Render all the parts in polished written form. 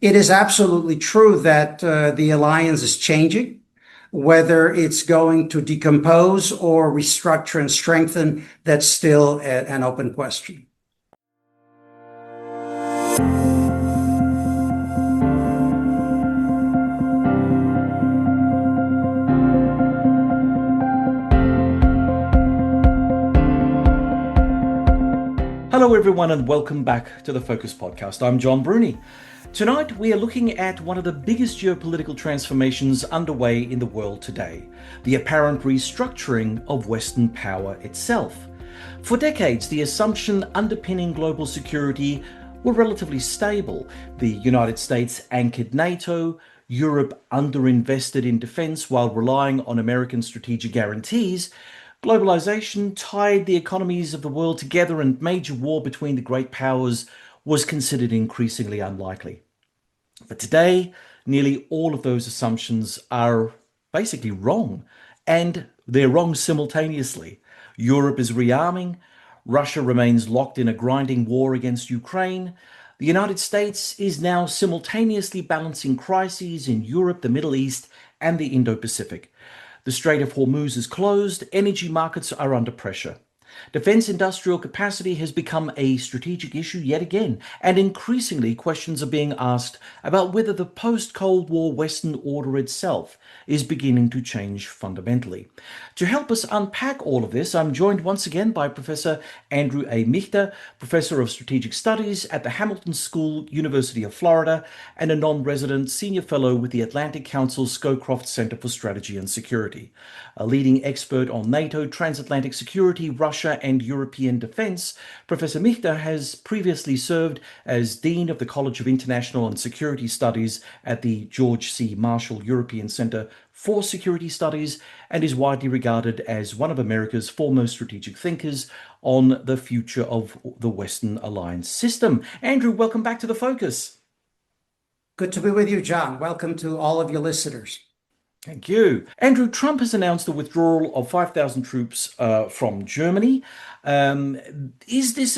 It is absolutely true that the alliance is changing. Whether it's going to decompose or restructure and strengthen, that's still an open question. Hello everyone and welcome back to the Focus Podcast. I'm John Bruni. Tonight we are looking at one of the biggest geopolitical transformations underway in the world today, the apparent restructuring of Western power itself. For decades, the assumption underpinning global security were relatively stable. The United States anchored NATO, Europe underinvested in defense while relying on American strategic guarantees. Globalization tied the economies of the world together, and major war between the great powers was considered increasingly unlikely. But today, nearly all of those assumptions are basically wrong, and they're wrong simultaneously. Europe is rearming, Russia remains locked in a grinding war against Ukraine, the United States is now simultaneously balancing crises in Europe, the Middle East, and the Indo-Pacific. The Strait of Hormuz is closed, energy markets are under pressure. Defense industrial capacity has become a strategic issue yet again, and increasingly questions are being asked about whether the post-Cold War Western order itself is beginning to change fundamentally. To help us unpack all of this, I'm joined once again by Professor Andrew A. Michta, Professor of Strategic Studies at the Hamilton School, University of Florida, and a non-resident Senior Fellow with the Atlantic Council's Scowcroft Center for Strategy and Security. A leading expert on NATO, transatlantic security, Russia, and European defense, Professor Michta has previously served as Dean of the College of International and Security Studies at the George C. Marshall European Center for Security Studies and is widely regarded as one of America's foremost strategic thinkers on the future of the Western alliance system. Andrew, welcome back to the Focus. Good to be with you, John. Welcome to all of your listeners. Thank you. Andrew, Trump has announced the withdrawal of 5,000 troops from Germany. Is this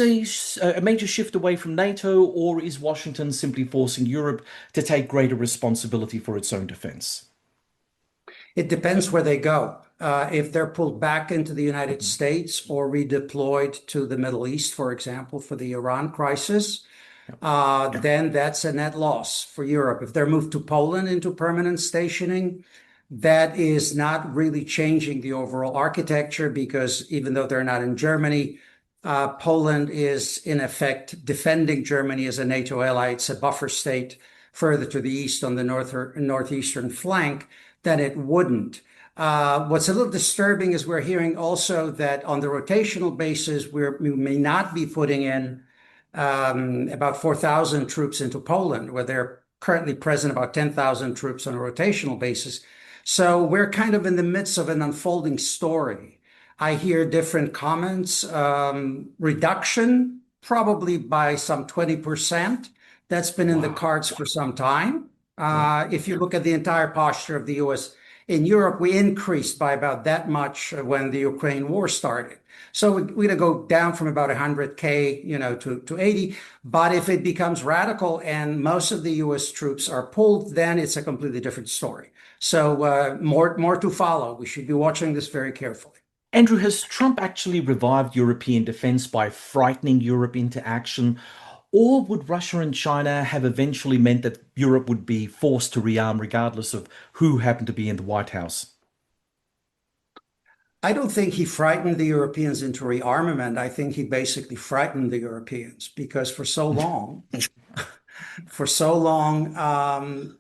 a major shift away from NATO, or is Washington simply forcing Europe to take greater responsibility for its own defense? It depends where they go. If they're pulled back into the United States or redeployed to the Middle East, for example, for the Iran crisis, then that's a net loss for Europe. If they're moved to Poland into permanent stationing, that is not really changing the overall architecture, because even though they're not in Germany, Poland is in effect defending Germany as a NATO ally. It's a buffer state further to the east on the northeastern flank than it wouldn't. What's a little disturbing is we're hearing also that on the rotational basis, we may not be putting in about 4,000 troops into Poland, where they're currently present about 10,000 troops on a rotational basis. So we're kind of in the midst of an unfolding story. I hear different comments, reduction probably by some 20%. That's been in the cards for some time. If you look at the entire posture of the US in Europe, we increased by about that much when the Ukraine war started. So we're going to go down from about 100K, to 80. But if it becomes radical and most of the US troops are pulled, then it's a completely different story. So more to follow. We should be watching this very carefully. Andrew, has Trump actually revived European defense by frightening Europe into action? Or would Russia and China have eventually meant that Europe would be forced to rearm regardless of who happened to be in the White House? I don't think he frightened the Europeans into rearmament. I think he basically frightened the Europeans because for so long,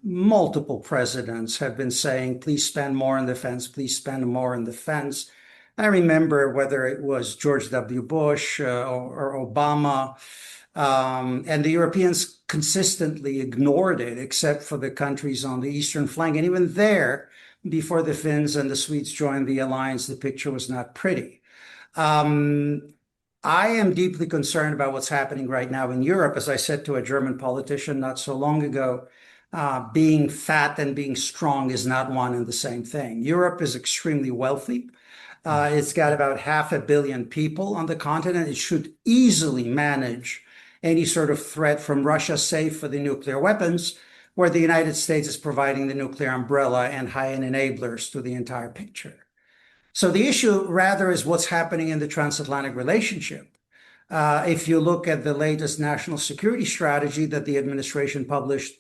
multiple presidents have been saying, please spend more on defense, please spend more on defense. I remember whether it was George W. Bush or Obama, and the Europeans consistently ignored it, except for the countries on the eastern flank. And even there, before the Finns and the Swedes joined the alliance, the picture was not pretty. I am deeply concerned about what's happening right now in Europe. As I said to a German politician not so long ago, being fat and being strong is not one and the same thing. Europe is extremely wealthy. It's got about 500 million people on the continent. It should easily manage any sort of threat from Russia, save for the nuclear weapons. where the United States is providing the nuclear umbrella and high-end enablers to the entire picture. So the issue rather is what's happening in the transatlantic relationship. If you look at the latest national security strategy that the administration published,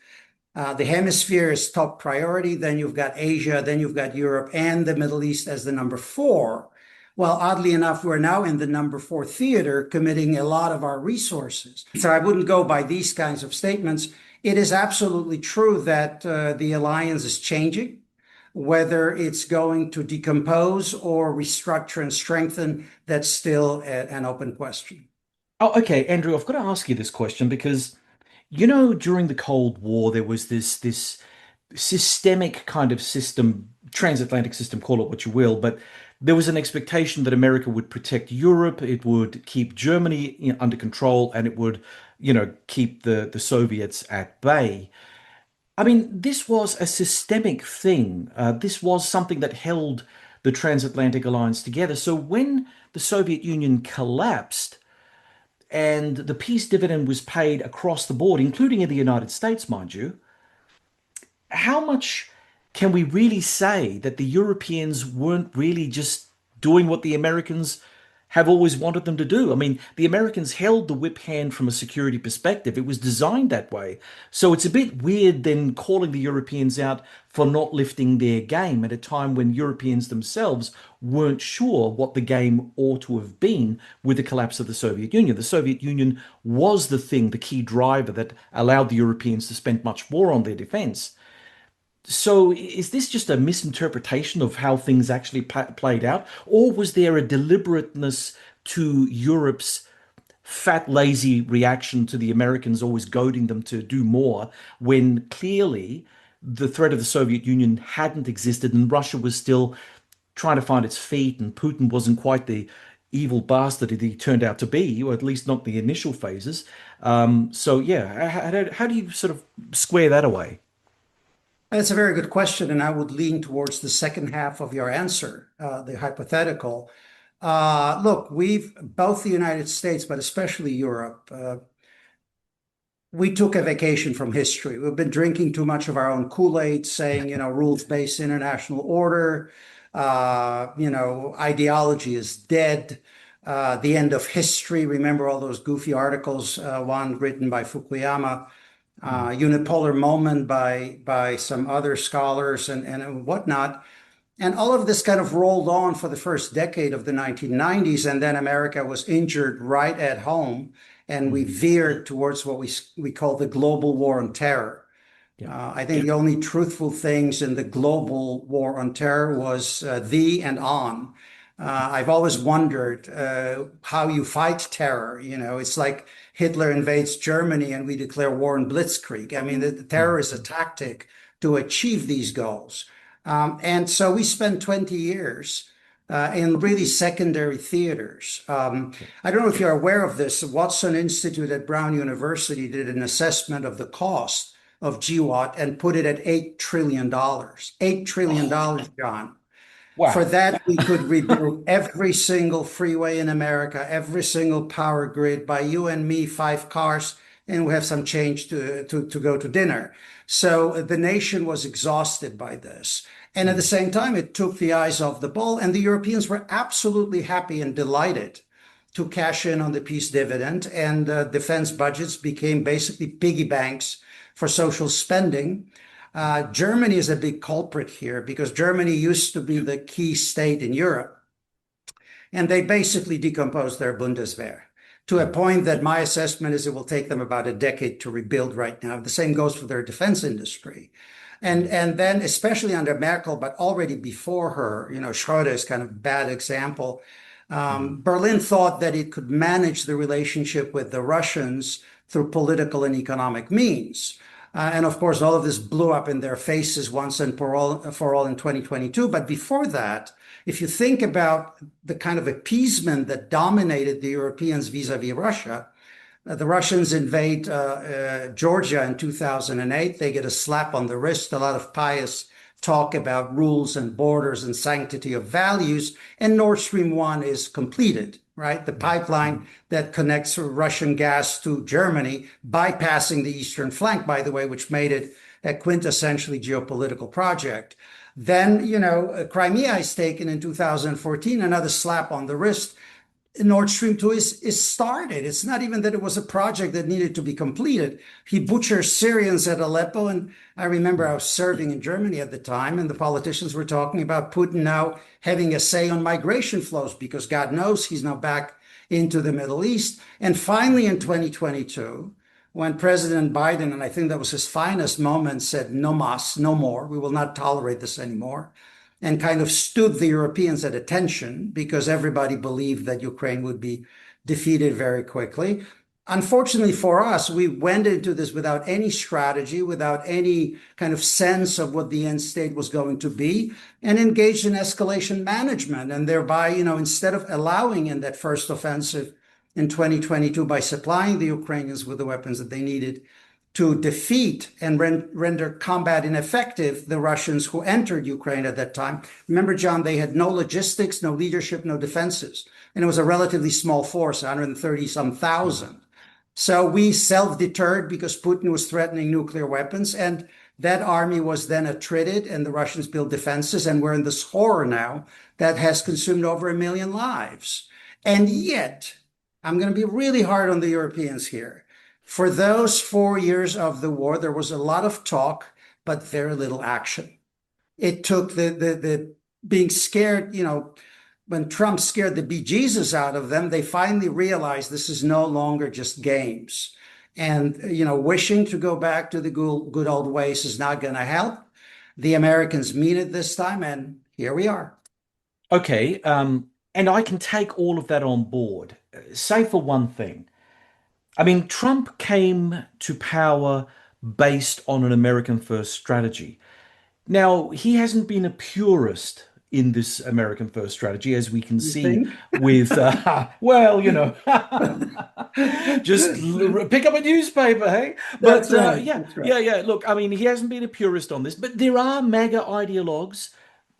the hemisphere is top priority. Then you've got Asia, then you've got Europe and the Middle East as the number 4. Well, oddly enough, we're now in the number 4 theater, committing a lot of our resources. So I wouldn't go by these kinds of statements. It is absolutely true that the alliance is changing. Whether it's going to decompose or restructure and strengthen, that's still an open question. Oh, okay, Andrew, I've got to ask you this question because, during the Cold War, there was this systemic kind of system, transatlantic system, call it what you will, but there was an expectation that America would protect Europe, it would keep Germany under control, and it would, keep the Soviets at bay. I mean, this was a systemic thing. This was something that held the transatlantic alliance together. So when the Soviet Union collapsed and the peace dividend was paid across the board, including in the United States, mind you, how much can we really say that the Europeans weren't really just doing what the Americans have always wanted them to do? I mean, the Americans held the whip hand from a security perspective. It was designed that way. So it's a bit weird then calling the Europeans out for not lifting their game at a time when Europeans themselves weren't sure what the game ought to have been with the collapse of the Soviet Union. The Soviet Union was the thing, the key driver that allowed the Europeans to spend much more on their defense. So is this just a misinterpretation of how things actually played out? Or was there a deliberateness to Europe's fat, lazy reaction to the Americans always goading them to do more when clearly the threat of the Soviet Union hadn't existed and Russia was still trying to find its feet and Putin wasn't quite the evil bastard that he turned out to be, or at least not the initial phases. So yeah, how do you sort of square that away? That's a very good question, and I would lean towards the second half of your answer, the hypothetical. Look, both the United States, but especially Europe, we took a vacation from history. We've been drinking too much of our own Kool-Aid, saying, rules-based international order, ideology is dead, the end of history. Remember all those goofy articles, one written by Fukuyama, unipolar moment by some other scholars and whatnot. And all of this kind of rolled on for the first decade of the 1990s. And then America was injured right at home. And we veered towards what we call the global war on terror. I think the only truthful things in the global war on terror was the and on. I've always wondered how you fight terror. It's like Hitler invades Germany and we declare war in blitzkrieg. I mean, the terror is a tactic to achieve these goals. And so we spent 20 years in really secondary theaters. I don't know if you're aware of this. The Watson Institute at Brown University did an assessment of the cost of GWAT and put it at $8 trillion. $8 trillion, John. Wow. For that, we could rebuild every single freeway in America, every single power grid, by you and me, 5 cars, and we have some change to go to dinner. So the nation was exhausted by this. And at the same time, it took the eyes off the ball, and the Europeans were absolutely happy and delighted to cash in on the peace dividend, and defense budgets became basically piggy banks for social spending. Germany is a big culprit here because Germany used to be the key state in Europe, and they basically decomposed their Bundeswehr to a point that my assessment is it will take them about a decade to rebuild right now. The same goes for their defense industry. And then, especially under Merkel, but already before her, Schröder is kind of a bad example. Berlin thought that it could manage the relationship with the Russians through political and economic means. And of course, all of this blew up in their faces once and for all in 2022. But before that, if you think about the kind of appeasement that dominated the Europeans vis-a-vis Russia, the Russians invade Georgia in 2008. They get a slap on the wrist, a lot of pious talk about rules and borders and sanctity of values, and Nord Stream 1 is completed, right? The pipeline that connects Russian gas to Germany, bypassing the eastern flank, by the way, which made it a quintessentially geopolitical project. Then, Crimea is taken in 2014, another slap on the wrist. Nord Stream 2 is started. It's not even that it was a project that needed to be completed. He butchers Syrians at Aleppo. And I remember I was serving in Germany at the time, and the politicians were talking about Putin now having a say on migration flows because God knows he's now back into the Middle East. And finally, in 2022, when President Biden, and I think that was his finest moment, said, no mas, no more, we will not tolerate this anymore, and kind of stood the Europeans at attention because everybody believed that Ukraine would be defeated very quickly. Unfortunately for us, we went into this without any strategy, without any kind of sense of what the end state was going to be, and engaged in escalation management. And thereby, instead of allowing in that first offensive in 2022 by supplying the Ukrainians with the weapons that they needed to defeat and render combat ineffective the Russians who entered Ukraine at that time. Remember, John, they had no logistics, no leadership, no defenses. And it was a relatively small force, 130-some thousand. So we self-deterred because Putin was threatening nuclear weapons. And that army was then attrited and the Russians built defenses. And we're in this horror now that has consumed over 1 million lives. And yet, I'm going to be really hard on the Europeans here. For those 4 years of the war, there was a lot of talk, but very little action. It took the being scared, when Trump scared the bejesus out of them, they finally realized this is no longer just games. And, wishing to go back to the good old ways is not going to help. The Americans mean it this time, and here we are. Okay, and I can take all of that on board, say for one thing. I mean, Trump came to power based on an American first strategy. Now, he hasn't been a purist in this American first strategy, as we can see with, well, just pick up a newspaper, hey? But That's right. yeah, That's right. yeah. Look, I mean, he hasn't been a purist on this, but there are MAGA ideologues,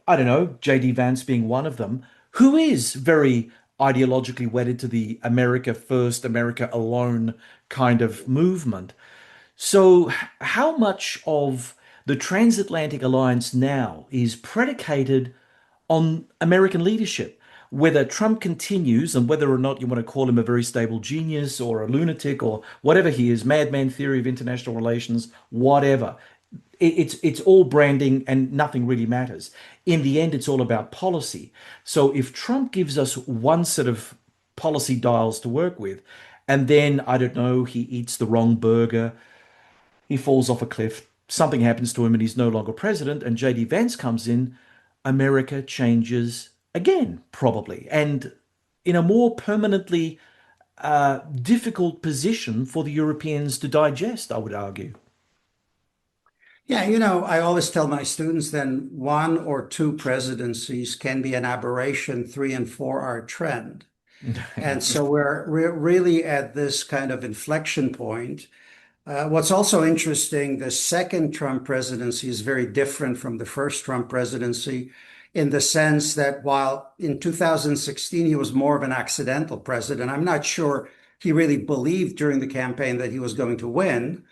I don't know, J.D. Vance being one of them, who is very ideologically wedded to the America first, America alone kind of movement. So how much of the transatlantic alliance now is predicated on American leadership? Whether Trump continues and whether or not you want to call him a very stable genius or a lunatic or whatever he is, madman theory of international relations, whatever. It's all branding and nothing really matters. In the end, it's all about policy. So if Trump gives us one set of policy dials to work with, and then, I don't know, he eats the wrong burger, he falls off a cliff, something happens to him and he's no longer president, and J.D. Vance comes in, America changes again, probably, and in a more permanently difficult position for the Europeans to digest, I would argue. Yeah, I always tell my students then 1 or 2 presidencies can be an aberration, 3 and 4 are a trend. And so we're really at this kind of inflection point. What's also interesting, the second Trump presidency is very different from the first Trump presidency in the sense that while in 2016 he was more of an accidental president, I'm not sure he really believed during the campaign that he was going to win.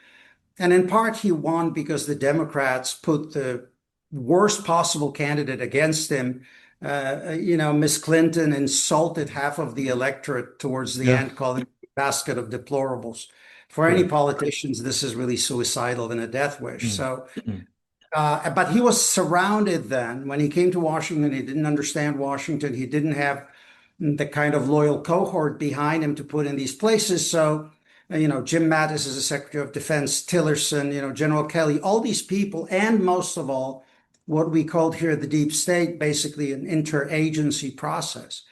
And in part, he won because the Democrats put the worst possible candidate against him. Miss Clinton insulted half of the electorate towards the end, calling it a basket of deplorables. For any politicians, this is really suicidal and a death wish. So, but he was surrounded then. When he came to Washington, he didn't understand Washington. He didn't have the kind of loyal cohort behind him to put in these places. So, Jim Mattis is the Secretary of Defense, Tillerson, General Kelly, all these people, and most of all, what we called here the deep state, basically an interagency process.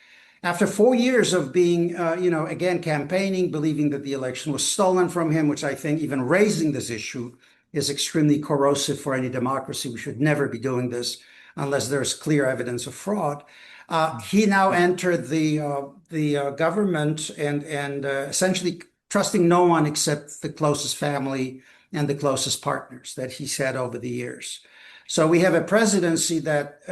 After 4 years of being, again, campaigning, believing that the election was stolen from him, which I think even raising this issue is extremely corrosive for any democracy. We should never be doing this unless there's clear evidence of fraud. He now entered the government and essentially trusting no one except the closest family and the closest partners that he's had over the years. So we have a presidency that,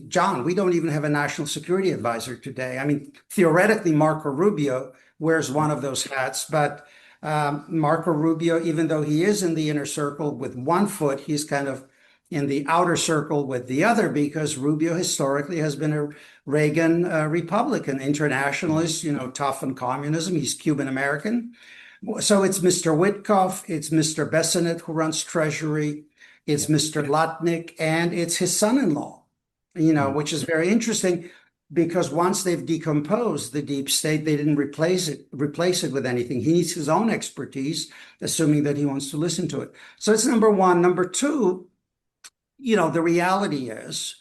John, we don't even have a national security advisor today. I mean, theoretically, Marco Rubio wears one of those hats, but Marco Rubio, even though he is in the inner circle with one foot, he's kind of in the outer circle with the other, because Rubio historically has been a Reagan Republican internationalist, tough on communism. He's Cuban American. So it's Mr. Witkoff, it's Mr. Bessonnet who runs Treasury, it's Mr. Lutnick, and it's his son-in-law, which is very interesting, because once they've decomposed the deep state, they didn't replace it with anything. He needs his own expertise, assuming that he wants to listen to it. So it's number one. Number two, the reality is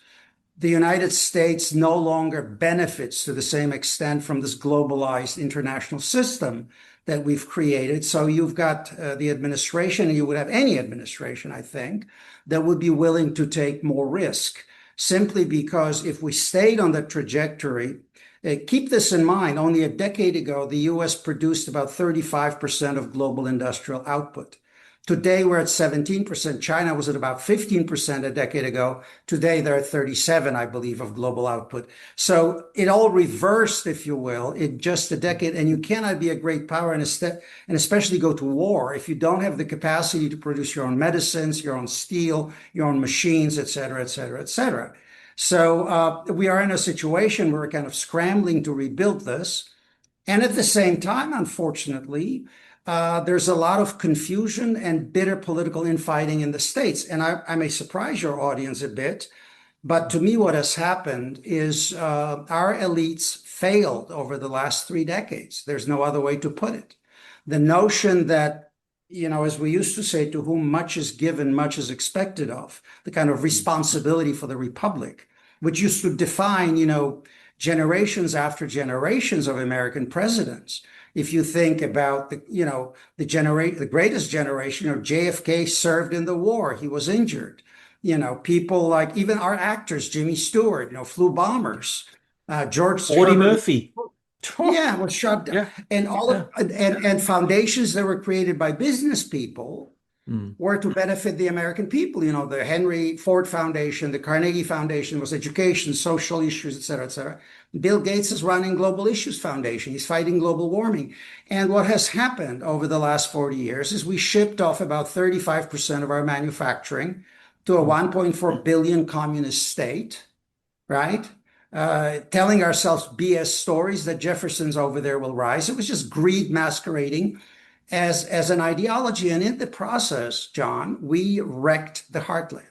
the United States no longer benefits to the same extent from this globalized international system that we've created. So you've got the administration, and you would have any administration, I think, that would be willing to take more risk, simply because if we stayed on the trajectory, keep this in mind, only a decade ago, the US produced about 35% of global industrial output. Today, we're at 17%. China was at about 15% a decade ago. Today, they're at 37, I believe, of global output. So it all reversed, if you will, in just a decade. And you cannot be a great power and especially go to war if you don't have the capacity to produce your own medicines, your own steel, your own machines, et cetera, et cetera, et cetera. So we are in a situation where we're kind of scrambling to rebuild this. And at the same time, unfortunately, there's a lot of confusion and bitter political infighting in the States. And I may surprise your audience a bit, but to me, what has happened is our elites failed over the last 3 decades. There's no other way to put it. The notion that, as we used to say, to whom much is given, much is expected of, the kind of responsibility for the republic, which used to define, generations after generations of American presidents. If you think about the greatest generation, JFK served in the war. He was injured. People like even our actors, Jimmy Stewart, flew bombers. George Audie Murphy. Yeah, was shot down. And and foundations that were created by business people were to benefit the American people. The Henry Ford Foundation, the Carnegie Foundation was education, social issues, et cetera, et cetera. Bill Gates is running Global Issues Foundation. He's fighting global warming. And what has happened over the last 40 years is we shipped off about 35% of our manufacturing to a 1.4 billion communist state, right? Telling ourselves BS stories that Jefferson's over there will rise. It was just greed masquerading as an ideology. And in the process, John, we wrecked the heartland.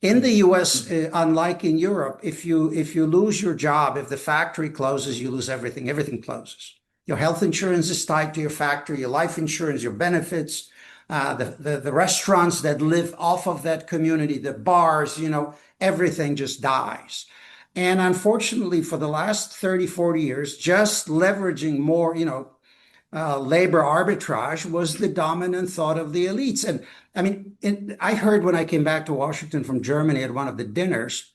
In the US, unlike in Europe, if you lose your job, if the factory closes, you lose everything. Everything closes. Your health insurance is tied to your factory, your life insurance, your benefits, the restaurants that live off of that community, the bars, everything just dies. And unfortunately, for the last 30, 40 years, just leveraging more, labor arbitrage was the dominant thought of the elites. And I mean, I heard when I came back to Washington from Germany at one of the dinners,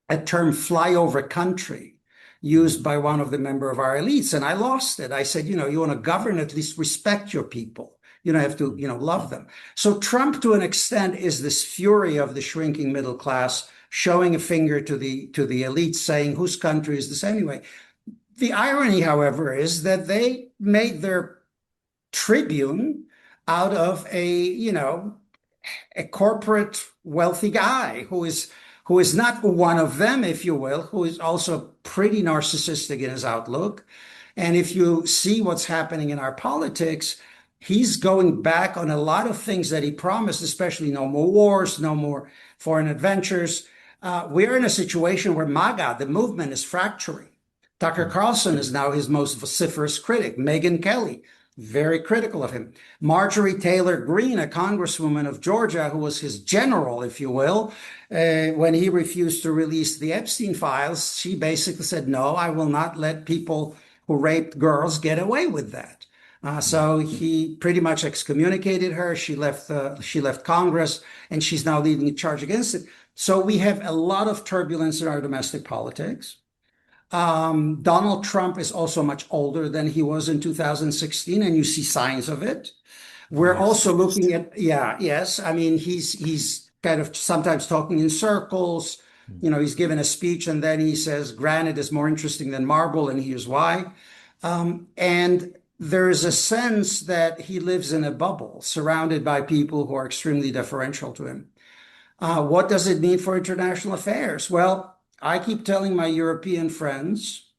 a term flyover country used by one of the member of our elites. And I lost it. I said, you want to govern, at least respect your people. You don't have to, love them. So Trump, to an extent, is this fury of the shrinking middle class, showing a finger to the elites, saying, whose country is this anyway? The irony, however, is that they made their tribune out of a corporate wealthy guy who is not one of them, if you will, who is also pretty narcissistic in his outlook. And if you see what's happening in our politics, he's going back on a lot of things that he promised, especially no more wars, no more foreign adventures. We're in a situation where MAGA, the movement, is fracturing. Tucker Carlson is now his most vociferous critic. Megyn Kelly, very critical of him. Marjorie Taylor Greene, a congresswoman of Georgia, who was his general, if you will, when he refused to release the Epstein files, she basically said, no, I will not let people who raped girls get away with that. So he pretty much excommunicated her. She left Congress, and she's now leading a charge against it. So we have a lot of turbulence in our domestic politics. Donald Trump is also much older than he was in 2016, and you see signs of it. We're also looking at, yes. I mean, he's kind of sometimes talking in circles. He's given a speech and then he says granite is more interesting than marble, and here's why. And there's a sense that he lives in a bubble surrounded by people who are extremely deferential to him. What does it mean for international affairs? Well, I keep telling my European friends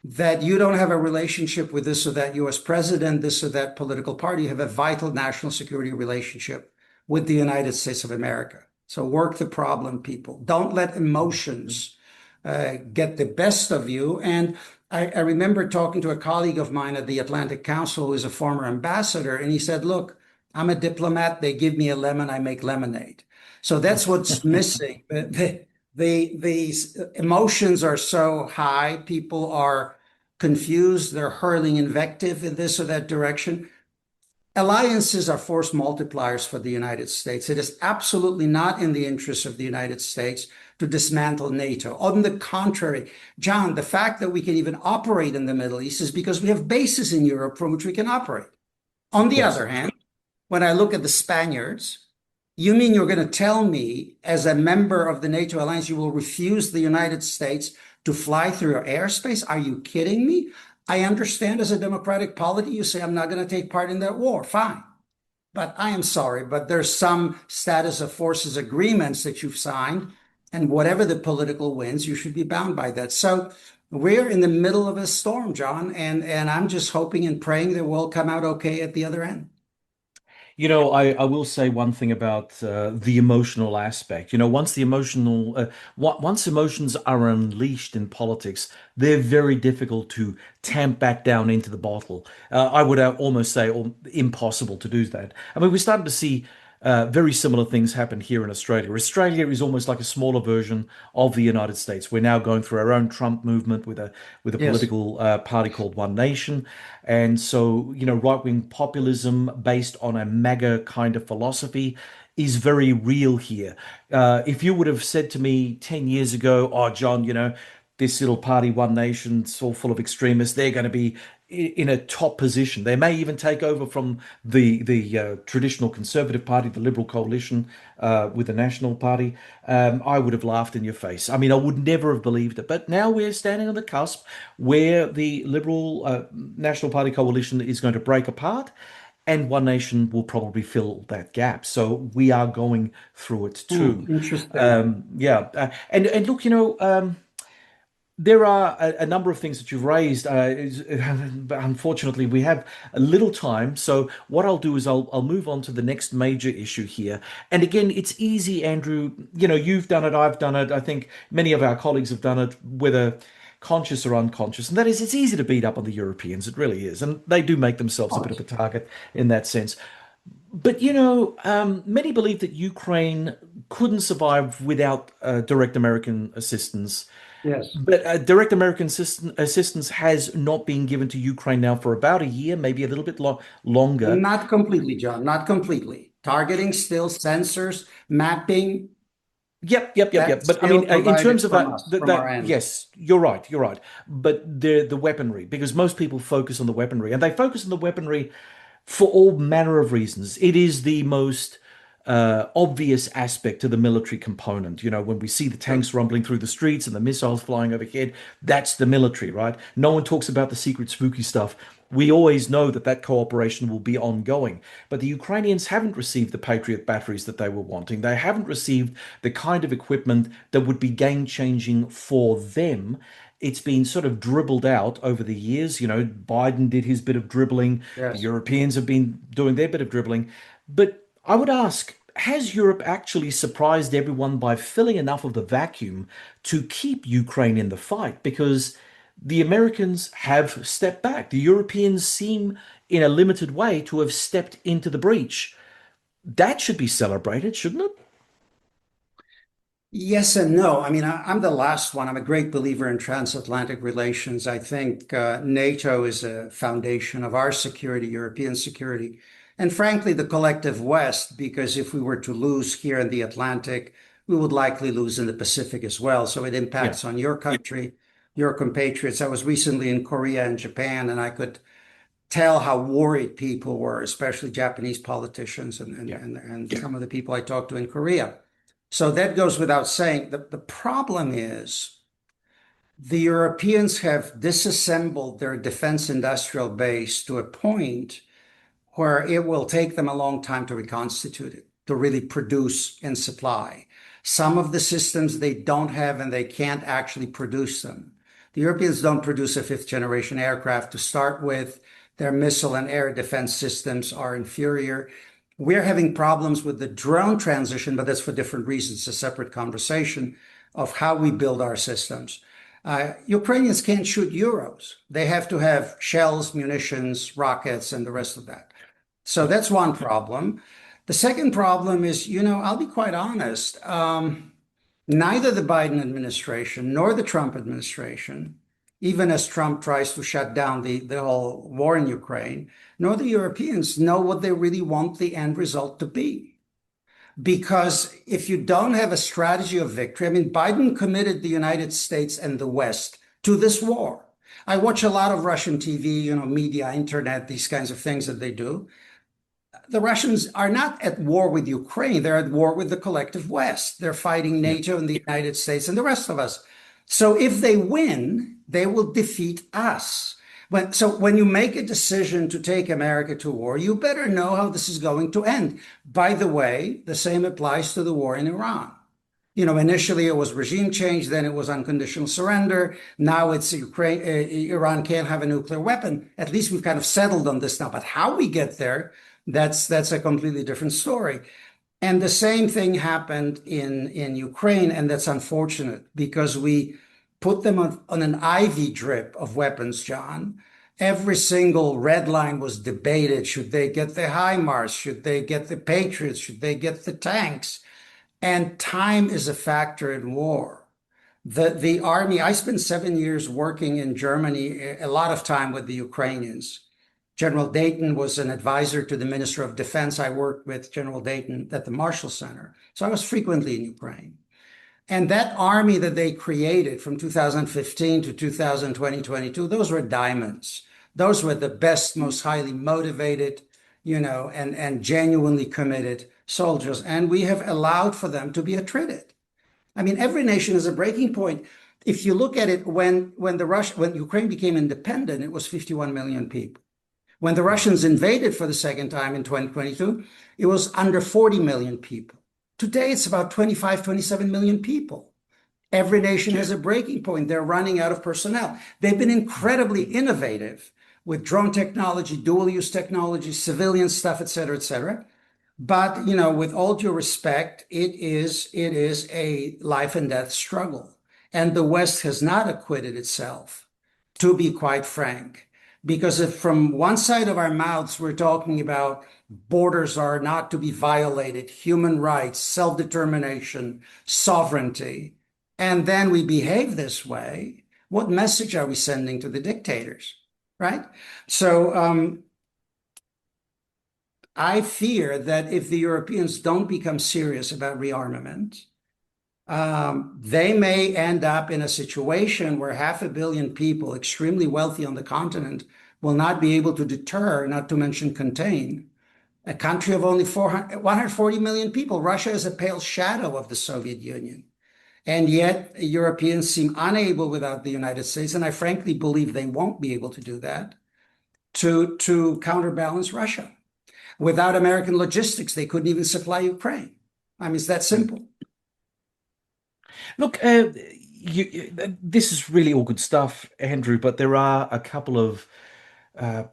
that you don't have a relationship with this or that US president, this or that political party. You have a vital national security relationship with the United States of America. So work the problem, people. Don't let emotions get the best of you. And I remember talking to a colleague of mine at the Atlantic Council who is a former ambassador, and he said, look, I'm a diplomat. They give me a lemon, I make lemonade. So that's what's missing. These emotions are so high. People are confused. They're hurling invective in this or that direction. Alliances are force multipliers for the United States. It is absolutely not in the interest of the United States to dismantle NATO. On the contrary, John, the fact that we can even operate in the Middle East is because we have bases in Europe from which we can operate. On the Yes. other hand, when I look at the Spaniards, you mean you're going to tell me, as a member of the NATO alliance, you will refuse the United States to fly through your airspace? Are you kidding me? I understand as a democratic polity, you say, I'm not going to take part in that war. Fine. But I am sorry, but there's some status of forces agreements that you've signed, and whatever the political winds, you should be bound by that. So we're in the middle of a storm, John, and I'm just hoping and praying that we'll come out okay at the other end. I will say one thing about the emotional aspect. Once emotions are unleashed in politics, they're very difficult to tamp back down into the bottle. I would almost say impossible to do that. I mean, we're starting to see very similar things happen here in Australia. Australia is almost like a smaller version of the United States. We're now going through our own Trump movement with a Yes. political party called One Nation, and so right-wing populism based on a MAGA kind of philosophy is very real here. If you would have said to me 10 years ago, "Oh, John, this little party, One Nation, it's all full of extremists. They're going to be in a top position. They may even take over from the traditional Conservative Party, the Liberal coalition with the National Party." I would have laughed in your face. I mean, I would never have believed it. But now we're standing on the cusp where the Liberal National Party coalition is going to break apart. And One Nation will probably fill that gap. So we are going through it too. Interesting. Yeah. And look, there are a number of things that you've raised. But unfortunately, we have a little time. So what I'll do is I'll move on to the next major issue here. And again, it's easy, Andrew. You've done it. I've done it. I think many of our colleagues have done it, whether conscious or unconscious. And that is, it's easy to beat up on the Europeans. It really is. And they do make themselves a bit of a target in that sense. But many believe that Ukraine couldn't survive without direct American assistance. Yes. But direct American assistance has not been given to Ukraine now for about a year, maybe a little bit longer. Not completely, John, not completely. Targeting still, sensors, mapping, Yep. that's But I still mean, in terms provided of from us, from our that, end. yes, you're right, you're right. But the weaponry, because most people focus on the weaponry, and they focus on the weaponry for all manner of reasons. It is the most obvious aspect to the military component. When we see the Sure. tanks rumbling through the streets and the missiles flying overhead, that's the military, right? No one talks about the secret spooky stuff. We always know that that cooperation will be ongoing. But the Ukrainians haven't received the Patriot batteries that they were wanting. They haven't received the kind of equipment that would be game changing for them. It's been sort of dribbled out over the years. Biden did his bit of dribbling. The Yes. Europeans have been doing their bit of dribbling. But I would ask, has Europe actually surprised everyone by filling enough of the vacuum to keep Ukraine in the fight? Because the Americans have stepped back. The Europeans seem, in a limited way, to have stepped into the breach. That should be celebrated, shouldn't it? Yes and no. I mean, I'm the last one. I'm a great believer in transatlantic relations. I think NATO is a foundation of our security, European security, and frankly, the collective West, because if we were to lose here in the Atlantic, we would likely lose in the Pacific as well. So it Yeah, impacts on your country, your compatriots. I was recently in Korea and Japan, and I could tell how worried people were, especially Japanese politicians yeah, and yeah. some of the people I talked to in Korea. So that goes without saying. The problem is The Europeans have disassembled their defense industrial base to a point where it will take them a long time to reconstitute it, to really produce and supply. Some of the systems they don't have and they can't actually produce them. The Europeans don't produce a fifth generation aircraft to start with. Their missile and air defense systems are inferior. We're having problems with the drone transition, but that's for different reasons, a separate conversation of how we build our systems. Ukrainians can't shoot Euros. They have to have shells, munitions, rockets, and the rest of that. So that's one problem. The second problem is, I'll be quite honest. Neither the Biden administration nor the Trump administration, even as Trump tries to shut down the whole war in Ukraine, nor the Europeans know what they really want the end result to be. Because if you don't have a strategy of victory, I mean, Biden committed the United States and the West to this war. I watch a lot of Russian TV, media, internet, these kinds of things that they do. The Russians are not at war with Ukraine. They're at war with the collective West. They're fighting NATO and the United States and the rest of us. So if they win, they will defeat us. So when you make a decision to take America to war, you better know how this is going to end. By the way, the same applies to the war in Iran. Initially it was regime change, then it was unconditional surrender. Now it's Ukraine, Iran can't have a nuclear weapon. At least we've kind of settled on this now. But how we get there, that's a completely different story. And the same thing happened in Ukraine, and that's unfortunate because we put them on an IV drip of weapons, John. Every single red line was debated. Should they get the HIMARS? Should they get the Patriots? Should they get the tanks? And time is a factor in war. The army, I spent 7 years working in Germany, a lot of time with the Ukrainians. General Dayton was an advisor to the Minister of Defense. I worked with General Dayton at the Marshall Center. So I was frequently in Ukraine. And that army that they created from 2015 to 2022, those were diamonds. Those were the best, most highly motivated, and genuinely committed soldiers. And we have allowed for them to be attrited. I mean, every nation is a breaking point. If you look at it, when Ukraine became independent, it was 51 million people. When the Russians invaded for the second time in 2022, it was under 40 million people. Today, it's about 25, 27 million people. Every nation has a breaking point. They're running out of personnel. They've been incredibly innovative with drone technology, dual-use technology, civilian stuff, et cetera, et cetera. But, with all due respect, it is a life and death struggle. And the West has not acquitted itself, to be quite frank. Because if from one side of our mouths we're talking about borders are not to be violated, human rights, self-determination, sovereignty, and then we behave this way, what message are we sending to the dictators, right? So I fear that if the Europeans don't become serious about rearmament, they may end up in a situation where 500 million people, extremely wealthy on the continent, will not be able to deter, not to mention contain, a country of only 140 million people. Russia is a pale shadow of the Soviet Union. And yet Europeans seem unable without the United States, and I frankly believe they won't be able to do that, to counterbalance Russia. Without American logistics, they couldn't even supply Ukraine. I mean, it's that simple. Look, this is really all good stuff, Andrew, but there are a couple of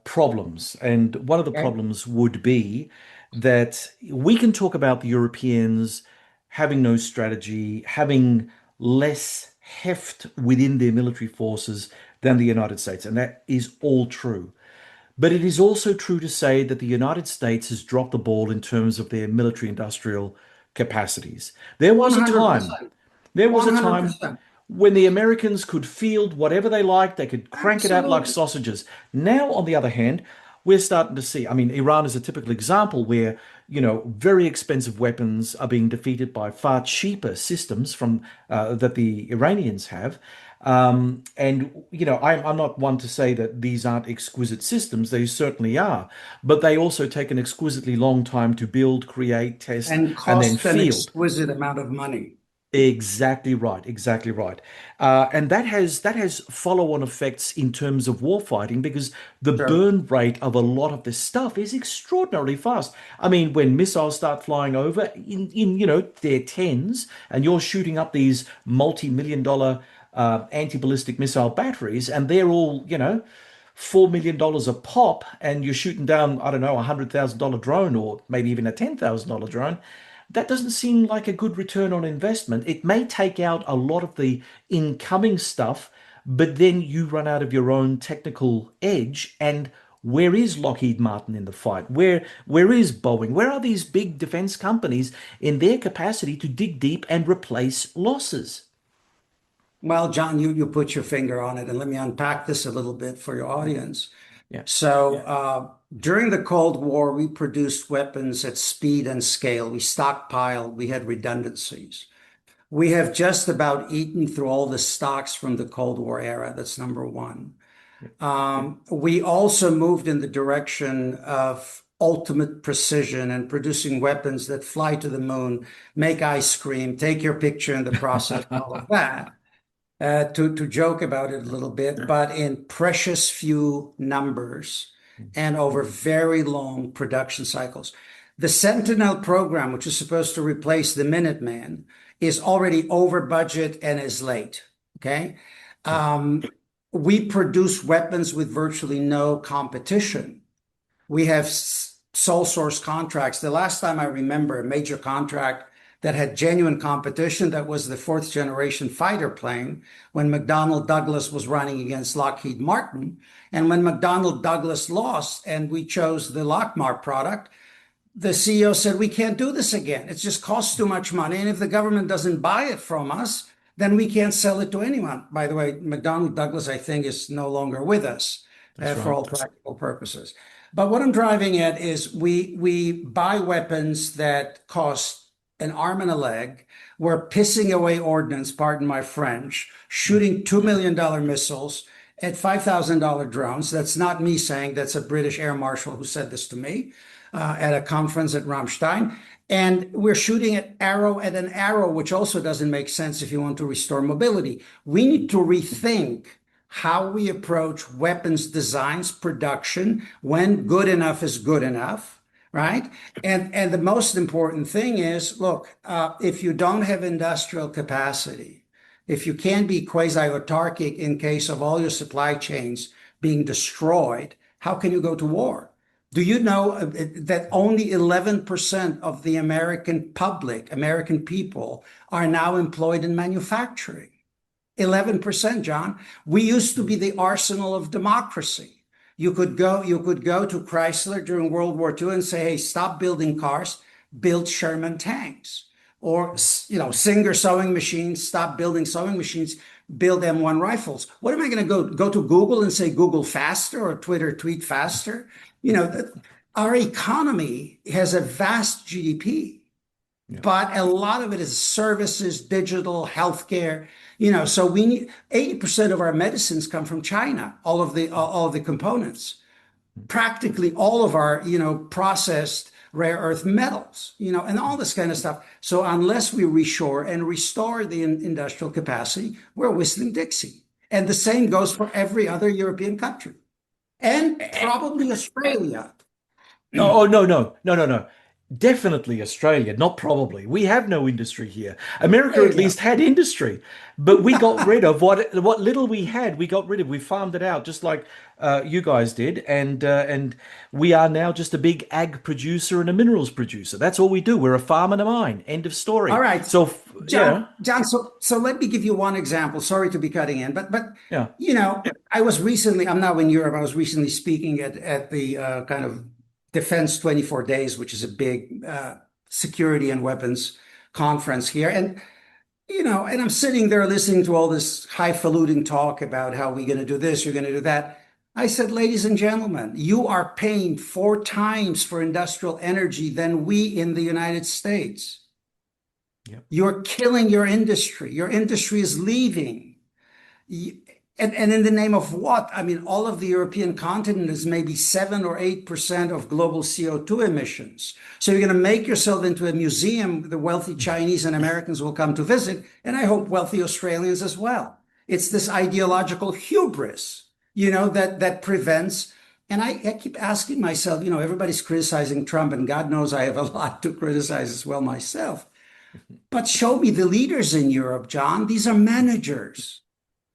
problems. And one of the Okay. problems would be that we can talk about the Europeans having no strategy, having less heft within their military forces than the United States. And that is all true. But it is also true to say that the United States has dropped the ball in terms of their military industrial capacities. There was a time 100%. there was a time 100%. when the Americans could field whatever they liked, they could crank it out like Absolutely. sausages. Now, on the other hand, we're starting to see, I mean, Iran is a typical example where, very expensive weapons are being defeated by far cheaper systems from that the Iranians have. I'm not one to say that these aren't exquisite systems. They certainly are. But they also take an exquisitely long time to build, create, test, And and then cost an field. exquisite amount of money. Exactly right, exactly right. And that has follow-on effects in terms of warfighting because the Sure. burn rate of a lot of this stuff is extraordinarily fast. I mean, when missiles start flying over in their tens, and you're shooting up these multi-million dollar anti-ballistic missile batteries, and they're all, $4 million a pop, and you're shooting down, I don't know, $100,000 drone or maybe even a $10,000 drone. That doesn't seem like a good return on investment. It may take out a lot of the incoming stuff, but then you run out of your own technical edge. And where is Lockheed Martin in the fight? Where is Boeing? Where are these big defense companies in their capacity to dig deep and replace losses? Well, John, you put your finger on it, and let me unpack this a little bit for your audience. Yeah. So, during the Cold War, we produced weapons at speed and scale. We stockpiled, we had redundancies. We have just about eaten through all the stocks from the Cold War era. That's number one. We also moved in the direction of ultimate precision and producing weapons that fly to the moon, make ice cream, take your picture in the process, all of that. To joke about it a little bit, but in precious few numbers and over very long production cycles. The Sentinel program, which is supposed to replace the Minuteman, is already over budget and is late. Okay. We produce weapons with virtually no competition. We have sole source contracts. The last time I remember a major contract that had genuine competition, that was the fourth generation fighter plane when McDonnell Douglas was running against Lockheed Martin. And when McDonnell Douglas lost and we chose the Lockmar product, the CEO said, we can't do this again. It just costs too much money. And if the government doesn't buy it from us, then we can't sell it to anyone. By the way, McDonnell Douglas, I think, is no longer with us That's for right. all practical purposes. But what I'm driving at is we buy weapons that cost an arm and a leg. We're pissing away ordnance, pardon my French, shooting $2 million missiles at $5,000 drones. That's not me saying, that's a British air marshal who said this to me at a conference at Ramstein. And we're shooting at an arrow, which also doesn't make sense if you want to restore mobility. We need to rethink how we approach weapons designs, production, when good enough is good enough, right? And the most important thing is, look, if you don't have industrial capacity, if you can't be quasi-autarkic in case of all your supply chains being destroyed, how can you go to war? Do you know that only 11% of the American public, American people, are now employed in manufacturing? 11%, John. We used to be the arsenal of democracy. You could go to Chrysler during World War II and say, hey, stop building cars, build Sherman tanks. Or, Singer sewing machines, stop building sewing machines, build M1 rifles. What am I going to go to Google and say Google faster or Twitter tweet faster? Our economy has a vast GDP, Yeah. but a lot of it is services, digital, healthcare. So we need 80% of our medicines come from China, all of the components. Practically all of our, processed rare earth metals, and all this kind of stuff. So unless we reshore and restore the industrial capacity, we're whistling Dixie. And the same goes for every other European country and probably Australia. Oh, no, no, no, no, no. Definitely Australia, not probably. We have no industry here. America There at you go. least had industry, but we got rid of what little we had. We got rid of. We farmed it out, just like you guys did, and we are now just a big ag producer and a minerals producer. That's all we do. We're a farm and a mine. End of All story. right, So, John. John. So let me give you one example. Sorry to be cutting in, but yeah, I was recently. I'm now in Europe. I was recently speaking at the kind of Defense 24 Days, which is a big security and weapons conference here, and I'm sitting there listening to all this highfalutin talk about how we're going to do this, you're going to do that. I said, ladies and gentlemen, you are paying 4 times for industrial energy than we in the United States. yep, You're killing your industry. Your industry is leaving. And in the name of what? I mean, all of the European continent is maybe 7 or 8% of global CO2 emissions. So you're going to make yourself into a museum the wealthy Chinese and Americans will come to visit, and I hope wealthy Australians as well. It's this ideological hubris, that prevents. And I keep asking myself, everybody's criticizing Trump, and God knows I have a lot to criticize as well myself. But show me the leaders in Europe, John. These are managers.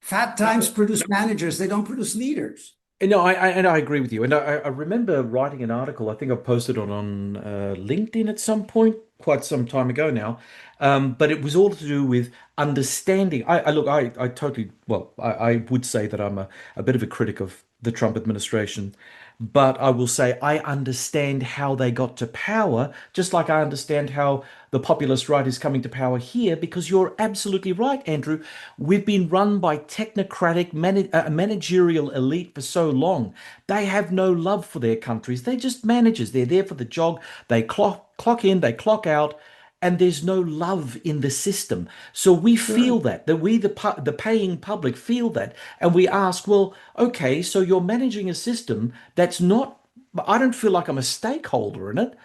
Fat times produce managers, they don't produce leaders. No, I agree with you. And I remember writing an article, I think I posted it on LinkedIn at some point, quite some time ago now. But it was all to do with understanding. I totally, well, I would say that I'm a bit of a critic of the Trump administration. But I will say I understand how they got to power, just like I understand how the populist right is coming to power here, because you're absolutely right, Andrew. We've been run by technocratic managerial elite for so long. They have no love for their countries. They're just managers. They're there for the job. They clock in, they clock out, and there's no love in the system. So we feel Sure. that we, the paying public, feel that. And we ask, well, okay, so you're managing a system that's not, I don't feel like I'm a stakeholder in it.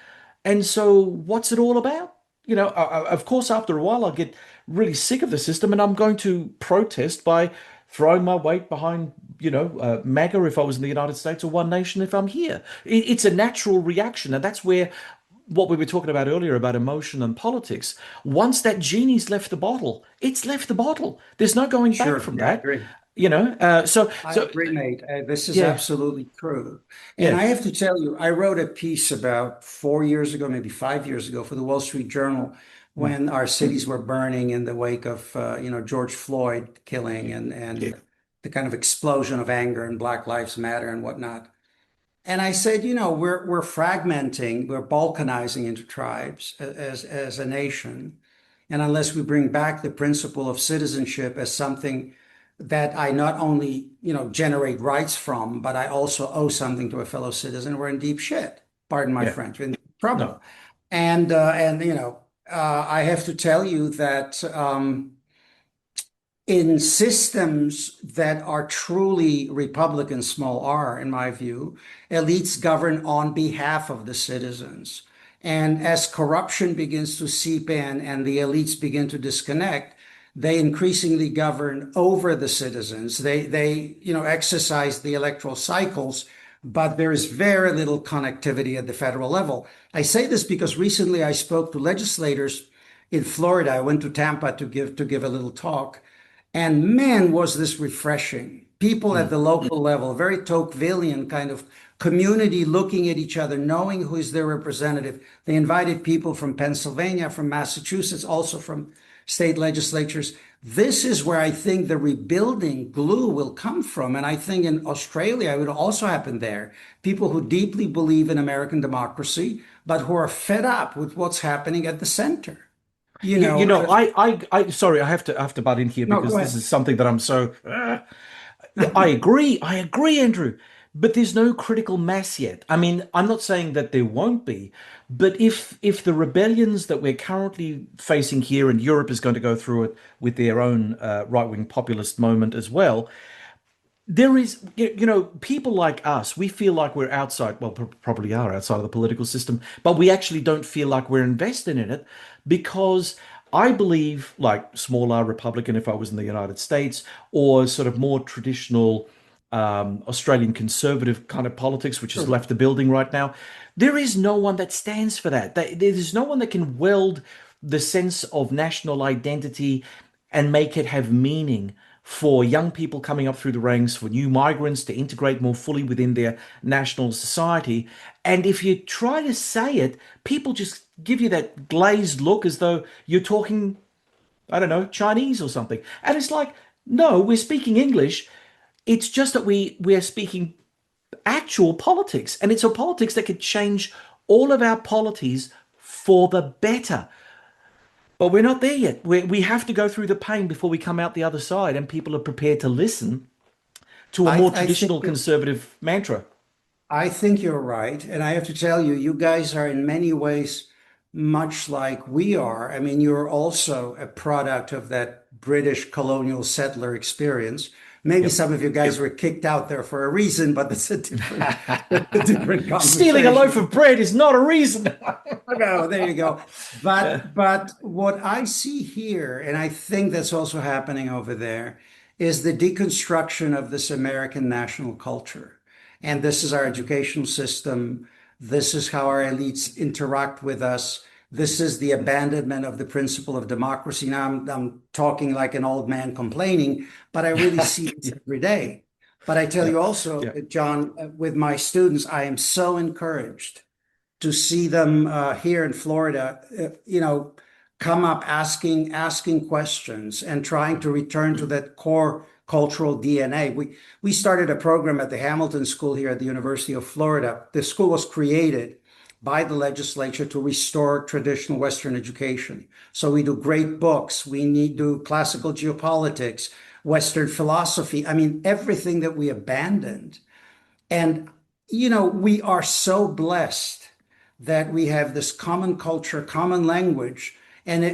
And so what's it all about? Of course, after a while, I'll get really sick of the system and I'm going to protest by throwing my weight behind, MAGA if I was in the United States or One Nation if I'm here. It's a natural reaction. And that's where what we were talking about earlier about emotion and politics. Once that genie's left the bottle, it's left the bottle. There's no going back Sure. from Yeah, I that. agree. So I so agree, mate. This is yeah, absolutely true. And yeah, I have to tell you, I wrote a piece about 4 years ago, maybe 5 years ago, for the Wall Street Journal mm, when our cities were burning in the wake of, George Floyd killing yeah, and the kind of explosion of anger and Black Lives Matter and whatnot. And I said, we're fragmenting, we're balkanizing into tribes as a nation. And unless we bring back the principle of citizenship as something that I not only, generate rights from, but I also owe something to a fellow citizen, we're in deep shit. Pardon my yeah. French, we're in No, trouble. And I have to tell you that in systems that are truly Republican, small r, in my view, elites govern on behalf of the citizens. And as corruption begins to seep in and the elites begin to disconnect, they increasingly govern over the citizens. They exercise the electoral cycles, but there is very little connectivity at the federal level. I say this because recently I spoke to legislators in Florida. I went to Tampa to give a little talk. And man, was this refreshing. People at mm, the local level, very Tocquevillian kind of community looking at each other, knowing who is their representative. They invited people from Pennsylvania, from Massachusetts, also from state legislatures. This is where I think the rebuilding glue will come from. And I think in Australia, it would also happen there. People who deeply believe in American democracy, but who are fed up with what's happening at the center. You know, uh, sorry, I have to butt in here no, because go this ahead. is something that I'm so. I agree, Andrew. But there's no critical mass yet. I mean, I'm not saying that there won't be, but if the rebellions that we're currently facing here, and Europe is going to go through it with their own right-wing populist moment as well, there is, people like us, we feel like we're outside, well, probably are outside of the political system, but we actually don't feel like we're invested in it because I believe, like small r Republican if I was in the United States, or sort of more traditional Australian conservative kind of politics, which has Sure. left the building right now, there is no one that stands for that. There's no one that can weld the sense of national identity and make it have meaning for young people coming up through the ranks, for new migrants to integrate more fully within their national society. And if you try to say it, people just give you that glazed look as though you're talking, I don't know, Chinese or something. And it's like, no, we're speaking English. It's just that we're speaking actual politics. And it's a politics that could change all of our polities for the better. But we're not there yet. We have to go through the pain before we come out the other side, and people are prepared to listen to a I, more I think traditional conservative mantra. I think you're right. And I have to tell you, you guys are in many ways much like we are. I mean, you're also a product of that British colonial settler experience, Maybe Yep. some of you guys were kicked out there for a reason, but that's that's a different Stealing a loaf conversation. of bread is not a reason. No, there you go. Yeah. But what I see here, and I think that's also happening over there, is the deconstruction of this American national culture. And this is our educational system. This is how our elites interact with us. This is the abandonment of the principle of democracy. Now I'm talking like an old man complaining, but I really see this every day. But I tell Yeah. you also, Yeah. John, with my students, I am so encouraged to see them here in Florida, come up asking questions and trying to return to that core cultural DNA. We started a program at the Hamilton School here at the University of Florida. The school was created by the legislature to restore traditional Western education. So we do great books. We need to do classical geopolitics, Western philosophy. I mean, everything that we abandoned. And, we are so blessed that we have this common culture, common language, and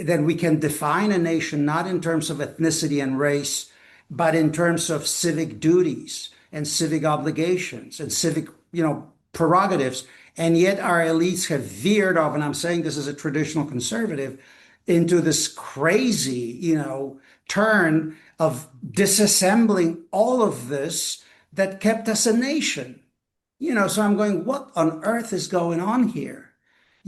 that we can define a nation not in terms of ethnicity and race, but in terms of civic duties and civic obligations and civic, prerogatives. And yet our elites have veered off, and I'm saying this as a traditional conservative, into this crazy, turn of disassembling all of this that kept us a nation. So I'm going, what on earth is going on here?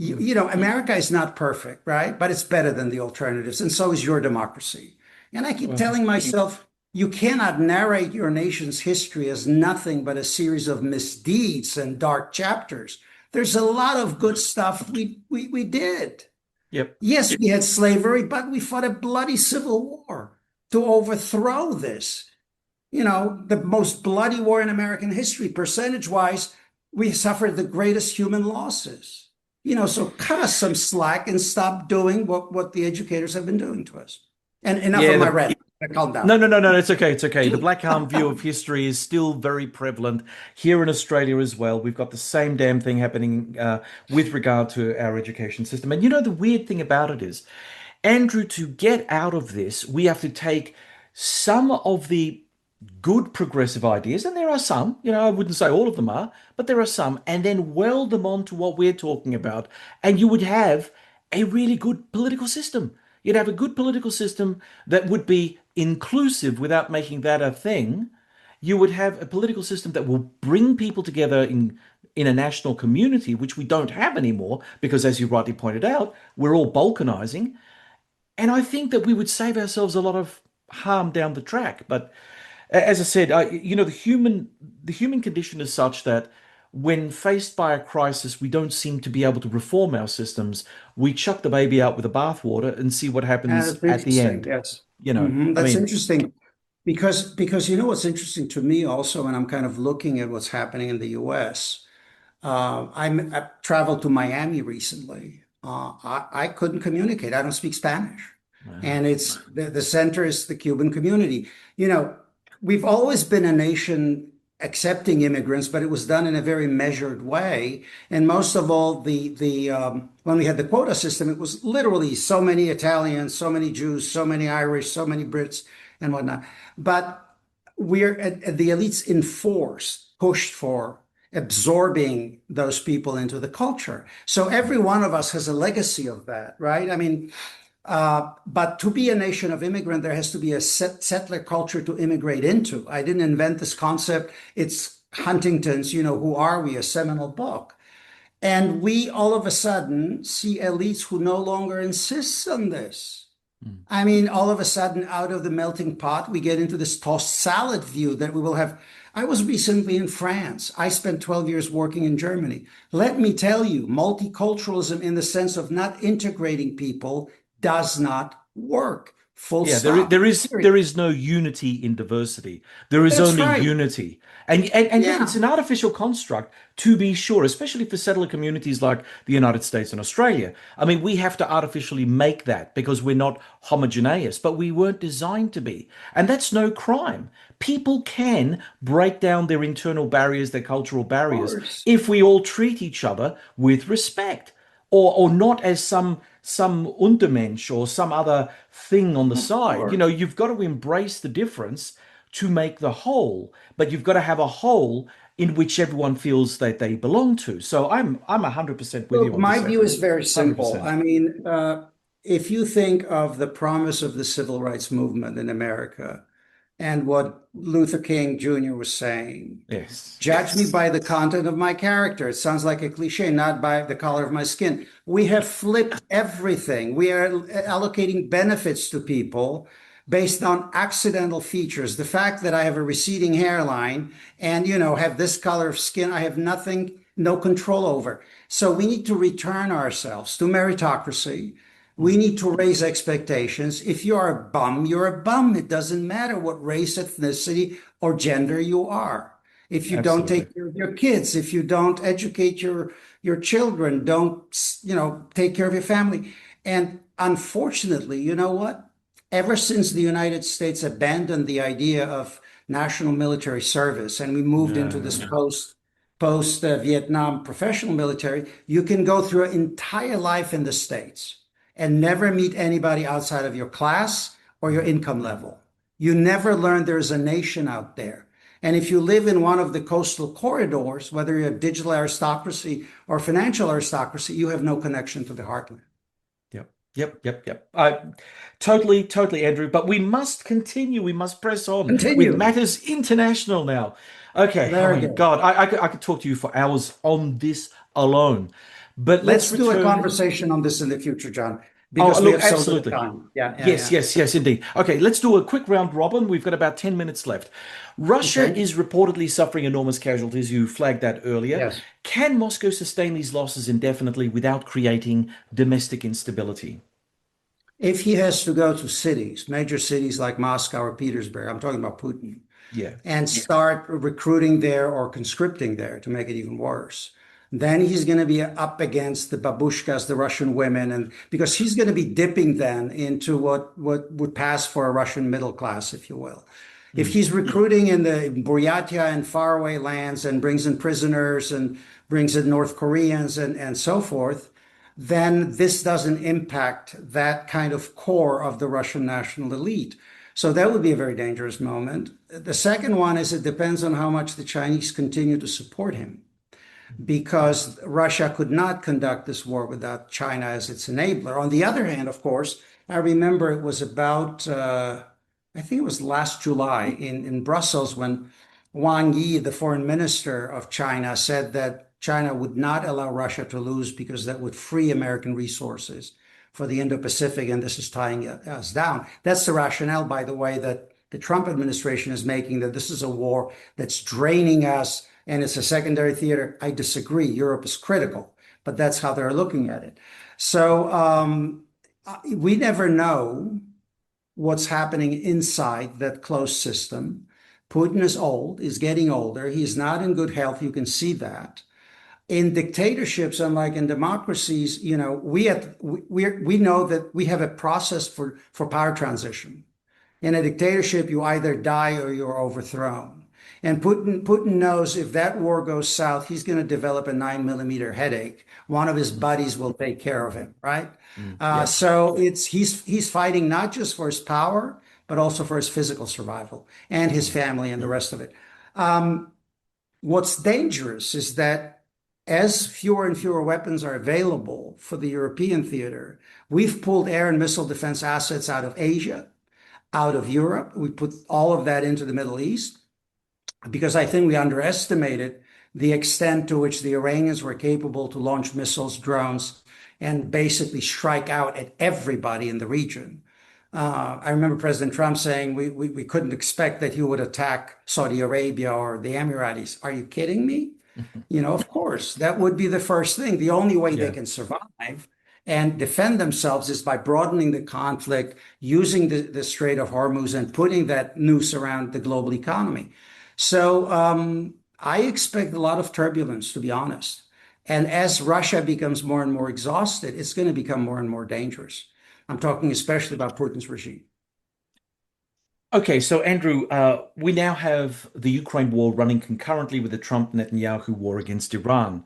America is not perfect, right? But it's better than the alternatives. And so is your democracy. And I keep Well, telling myself, you cannot narrate your nation's history as nothing but a series of misdeeds and dark chapters. There's a lot of good stuff we did. yep. Yes, we had slavery, but we fought a bloody civil war to overthrow this. The most bloody war in American history. Percentage wise, we suffered the greatest human losses. So cut us some slack and stop doing what the educators have been doing to us. And enough Yeah. of my rant. Calm down. No, no, no, no. It's okay. It's okay. The black arm view of history is still very prevalent here in Australia as well. We've got the same damn thing happening with regard to our education system. And the weird thing about it is, Andrew, to get out of this, we have to take some of the good progressive ideas, and there are some, I wouldn't say all of them are, but there are some, and then weld them onto what we're talking about, and you would have a really good political system. You'd have a good political system that would be inclusive without making that a thing. You would have a political system that will bring people together in a national community, which we don't have anymore, because as you rightly pointed out, we're all balkanizing. And I think that we would save ourselves a lot of harm down the track. But as I said, the human condition is such that when faced by a crisis, we don't seem to be able to reform our systems. We chuck the baby out with the bathwater and see what happens That's at the interesting. end. Yes. I That's mean, interesting because what's interesting to me also, and I'm kind of looking at what's happening in the US. I traveled to Miami recently. I couldn't communicate. I don't speak Spanish. And it's the center is the Cuban community. We've always been a nation accepting immigrants, but it was done in a very measured way. And most of all, the when we had the quota system, it was literally so many Italians, so many Jews, so many Irish, so many Brits, and whatnot. But the elites enforced, pushed for absorbing those people into the culture. So every one of us has a legacy of that, right? I mean, but to be a nation of immigrant, there has to be a settler culture to immigrate into. I didn't invent this concept. It's Huntington's, Who Are We? A seminal book. And we all of a sudden see elites who no longer insist on this. I mean, all of a sudden, out of the melting pot, we get into this tossed salad view that we will have. I was recently in France. I spent 12 years working in Germany. Let me tell you, multiculturalism in the sense of not integrating people does not work. Full yeah, there, stop. there is there is no unity in diversity. There is That's only right. unity. And look, it's Yeah. an artificial construct to be sure, especially for settler communities like the United States and Australia. I mean, we have to artificially make that because we're not homogeneous, but we weren't designed to be. And that's no crime. People can break down their internal barriers, their cultural Of barriers, course. if we all treat each other with respect or not as some Untermensch or some other thing on the Of side. course. You've got to embrace the difference to make the whole, but you've got to have a whole in which everyone feels that they belong to. So I'm 100% with you Look, on my this, view Andrew. is very simple. 100%. I mean, if you think of the promise of the civil rights movement in America and what Luther King Jr. was saying, Yes. judge me by the content of my character. It sounds like a cliche, not by the color of my skin. We have flipped everything. We are allocating benefits to people based on accidental features. The fact that I have a receding hairline and, have this color of skin, I have nothing, no control over. So we need to return ourselves to meritocracy. We need to raise expectations. If you're a bum, you're a bum. It doesn't matter what race, ethnicity, or gender you are. If you don't Absolutely. take care of your kids, if you don't educate your children, don't, take care of your family. And unfortunately, you know what? Ever since the United States abandoned the idea of national military service and we moved into this Yeah. post Vietnam professional military, you can go through an entire life in the States and never meet anybody outside of your class or your income level. You never learn there's a nation out there. And if you live in one of the coastal corridors, whether you're digital aristocracy or financial aristocracy, you have no connection to the heartland. Yep. Yep. Totally, Andrew. But we must continue. We must press on with Continue. matters international now. Okay. I Very mean, good. God, I could talk to you for hours on this alone. But let's Let's do a return. conversation on this in the future, John, Oh, because we look, have so little absolutely. time. Yeah, yeah, Yes, yeah. yes, yes, indeed. Okay, let's do a quick round robin. We've got about 10 minutes left. Russia Okay. is reportedly suffering enormous casualties. You flagged that earlier. Yes. Can Moscow sustain these losses indefinitely without creating domestic instability? If he has to go to cities, major cities like Moscow or Petersburg, I'm talking about Putin, Yeah. and start recruiting there or conscripting there to make it even worse, then he's going to be up against the babushkas, the Russian women, and because he's going to be dipping then into what would pass for a Russian middle class, if you will. If Mm. he's recruiting in the Buryatia and faraway lands and brings in prisoners and brings in North Koreans and so forth, then this doesn't impact that kind of core of the Russian national elite. So that would be a very dangerous moment. The second one is it depends on how much the Chinese continue to support him, because Russia could not conduct this war without China as its enabler. On the other hand, of course, I remember it was about, I think it was last July in Brussels when Wang Yi, the foreign minister of China, said that China would not allow Russia to lose because that would free American resources for the Indo-Pacific, and this is tying us down. That's the rationale, by the way, that the Trump administration is making, that this is a war that's draining us and it's a secondary theater. I disagree. Europe is critical, but that's how they're looking at it. So we never know what's happening inside that closed system. Putin is old, is getting older. He's not in good health. You can see that. In dictatorships, unlike in democracies, we know that we have a process for power transition. In a dictatorship, you either die or you're overthrown. And Putin knows if that war goes south, he's going to develop a 9 millimeter headache. One of his buddies will take care of him, right? Yep. So he's fighting not just for his power, but also for his physical survival and his family and the rest of it. What's dangerous is that as fewer and fewer weapons are available for the European theater, we've pulled air and missile defense assets out of Asia, out of Europe. We put all of that into the Middle East because I think we underestimated the extent to which the Iranians were capable to launch missiles, drones, and basically strike out at everybody in the region. I remember President Trump saying we couldn't expect that he would attack Saudi Arabia or the Emiratis. Are you kidding me? Of course, that would be the first thing. The only way they Yeah. can survive and defend themselves is by broadening the conflict, using the Strait of Hormuz, and putting that noose around the global economy. So I expect a lot of turbulence, to be honest. And as Russia becomes more and more exhausted, it's going to become more and more dangerous. I'm talking especially about Putin's regime. Okay, so Andrew, we now have the Ukraine war running concurrently with the Trump-Netanyahu war against Iran.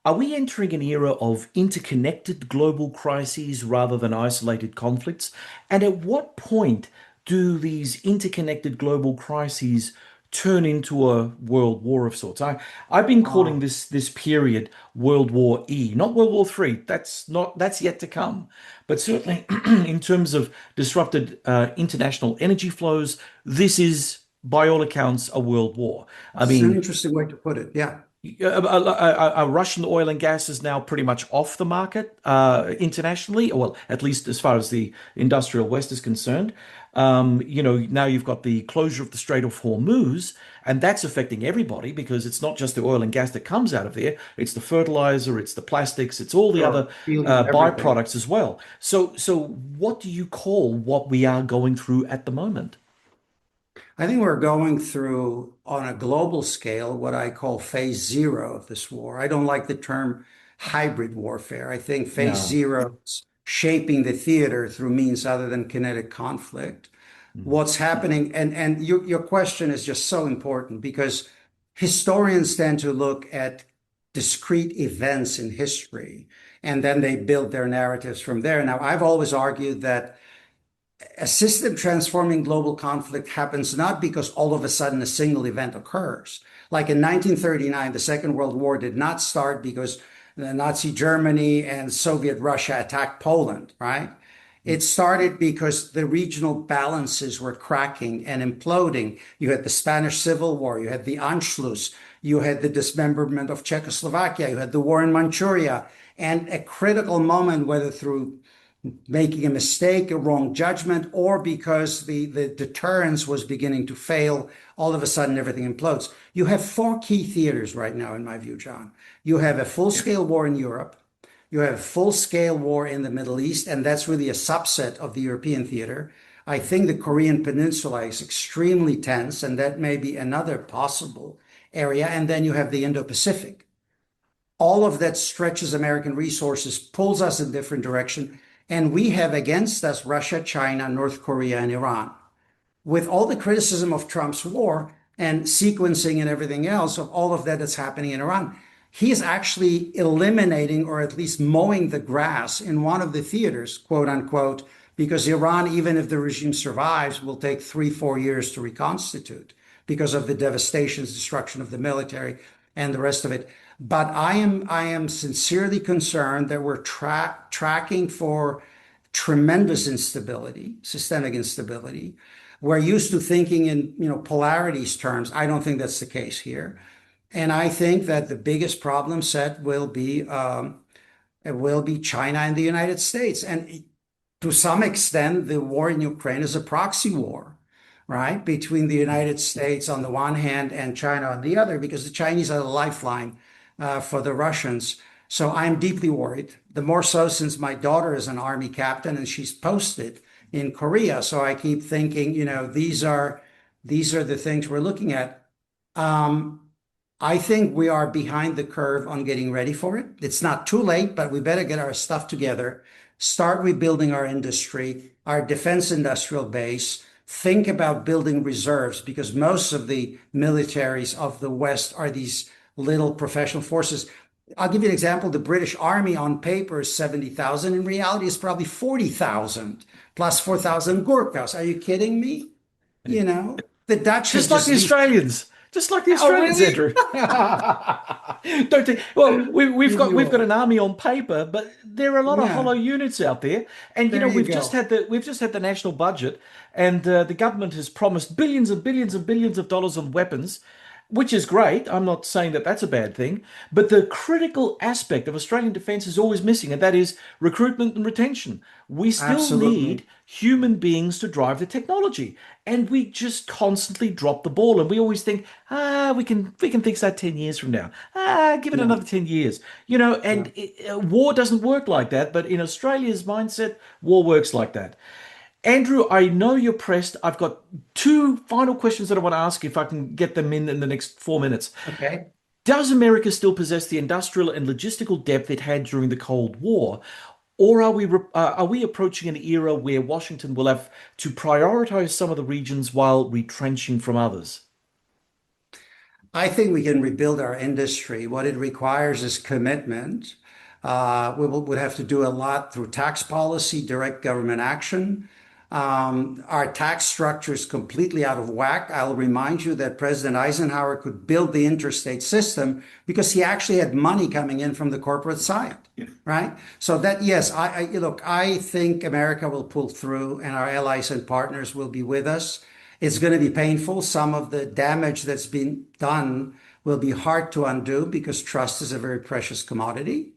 Are we entering an era of interconnected global crises rather than isolated conflicts? And at what point do these interconnected global crises turn into a world war of sorts? I've been calling Uh, this period World War E, not World War III. That's yet to come. But certainly in terms of disrupted international energy flows, this is by all accounts a world war. I it's an mean, interesting way to put it. Yeah. Russian oil and gas is now pretty much off the market internationally, well, at least as far as the industrial West is concerned. Now you've got the closure of the Strait of Hormuz, and that's affecting everybody because it's not just the oil and gas that comes out of there; it's the fertilizer, it's the plastics, it's all the other Sure. Helium, everything. byproducts as well. So, what do you call what we are going through at the moment? I think we're going through, on a global scale, what I call phase zero of this war. I don't like the term hybrid warfare. I think phase No. zero is shaping the theater through means other than kinetic conflict. Mm. What's happening, and your question is just so important because historians tend to look at discrete events in history and then they build their narratives from there. Now, I've always argued that a system transforming global conflict happens not because all of a sudden a single event occurs. Like in 1939, the Second World War did not start because the Nazi Germany and Soviet Russia attacked Poland, right? It started because the regional balances were cracking and imploding. You had the Spanish Civil War, you had the Anschluss, you had the dismemberment of Czechoslovakia, you had the war in Manchuria, and a critical moment, whether through making a mistake, a wrong judgment, or because the deterrence was beginning to fail, all of a sudden everything implodes. You have four key theaters right now, in my view, John. You have a full-scale war in Europe. You have a full-scale war in the Middle East, and that's really a subset of the European theater. I think the Korean Peninsula is extremely tense, and that may be another possible area. And then you have the Indo-Pacific. All of that stretches American resources, pulls us in different direction, and we have against us Russia, China, North Korea, and Iran. With all the criticism of Trump's war and sequencing and everything else of all of that that's happening in Iran, he is actually eliminating or at least mowing the grass in one of the theaters, quote unquote, because Iran, even if the regime survives, will take 3, 4 years to reconstitute because of the devastations, destruction of the military, and the rest of it. But I am sincerely concerned that we're tracking for tremendous instability, systemic instability. We're used to thinking in polarities terms. I don't think that's the case here, and I think that the biggest problem set will be China and the United States, and to some extent, the war in Ukraine is a proxy war, right, between the United States on the one hand and China on the other, because the Chinese are the lifeline for the Russians. So I'm deeply worried. The more so since my daughter is an army captain and she's posted in Korea. So I keep thinking, these are the things we're looking at. Um, I think we are behind the curve on getting ready for it. It's not too late, but we better get our stuff together, start rebuilding our industry, our defense industrial base, think about building reserves because most of the militaries of the West are these little professional forces. I'll give you an example. The British Army on paper is 70,000. In reality, it's probably 40,000 plus 4,000 Gurkhas. Are you kidding me? The Dutch have Just like just the leased. Australians. Just like the Oh, Australians, really? Andrew. Don't think, well, we've Maybe got you we've got are. an army on paper, but there are a lot of hollow Yeah, units out there. And there you go. we've just had the national budget, and the government has promised billions and billions and billions of dollars on weapons, which is great. I'm not saying that that's a bad thing, but the critical aspect of Australian defence is always missing, and that is recruitment and retention. We still Absolutely. need human beings to drive the technology, and we just constantly drop the ball. And we always think, we can fix that 10 years from now. Give it No, another 10 years. no. War doesn't work like that. But in Australia's mindset, war works like that. Andrew, I know you're pressed. I've got two final questions that I want to ask you if I can get them in the next 4 minutes. Okay. Does America still possess the industrial and logistical depth it had during the Cold War? Or are we approaching an era where Washington will have to prioritize some of the regions while retrenching from others? I think we can rebuild our industry. What it requires is commitment. We would have to do a lot through tax policy, direct government action. Our tax structure is completely out of whack. I'll remind you that President Eisenhower could build the interstate system because he actually had money coming in from the corporate side, right? So that, yes, look, I think America will pull through and our allies and partners will be with us. It's going to be painful. Some of the damage that's been done will be hard to undo because trust is a very precious commodity.